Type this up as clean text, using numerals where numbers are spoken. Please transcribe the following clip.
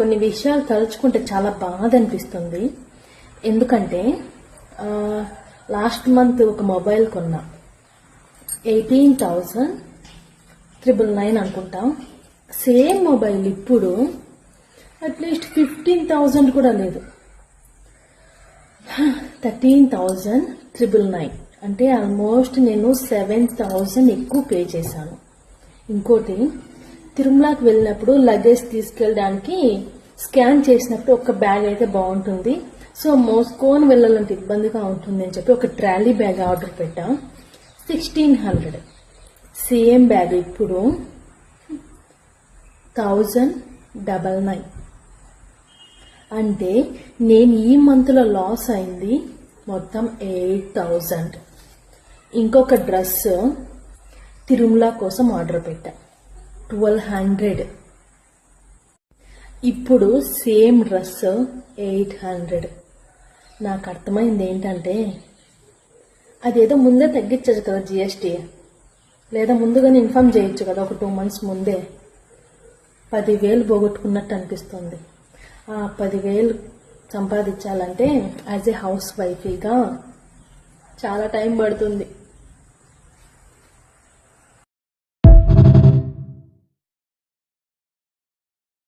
కొన్ని విషయాలు తలుచుకుంటే చాలా బాధ అనిపిస్తుంది. ఎందుకంటే లాస్ట్ మంత్ ఒక మొబైల్ కొన్నా, 18,999 అనుకుంటా. సేమ్ మొబైల్ ఇప్పుడు అట్లీస్ట్ 15,000 కూడా లేదు, 13,999. అంటే ఆల్మోస్ట్ నేను 7,000 ఎక్కువ పే చేశాను. ఇంకోటి, తిరుమలకి వెళ్ళినప్పుడు లగేజ్ తీసుకెళ్ళడానికి స్కాన్ చేసినప్పుడు ఒక బ్యాగ్ అయితే బాగుంటుంది, సో మోసుకొని వెళ్ళాలంటే ఇబ్బందిగా ఉంటుంది అని చెప్పి ఒక ట్రాలీ బ్యాగ్ ఆర్డర్ పెట్టా, 1,600. సేమ్ బ్యాగ్ ఇప్పుడు 1,099. అంటే నేను ఈ మంత్లో లాస్ అయింది మొత్తం 8,000. ఇంకొక డ్రెస్ తిరుమల కోసం ఆర్డర్ పెట్టా, 1,200. ఇప్పుడు సేమ్ డ్రెస్ 800. నాకు అర్థమైంది ఏంటంటే అదేదో ముందే తగ్గించచ్చు కదా జిఎస్టీ, లేదా ముందుగానే ఇన్ఫామ్ చేయొచ్చు కదా, ఒక 2 months ముందే. 10,000 పోగొట్టుకున్నట్టు అనిపిస్తుంది. ఆ 10,000 సంపాదించాలంటే యాజ్ ఏ హౌస్ వైఫ్గా చాలా టైం పడుతుంది.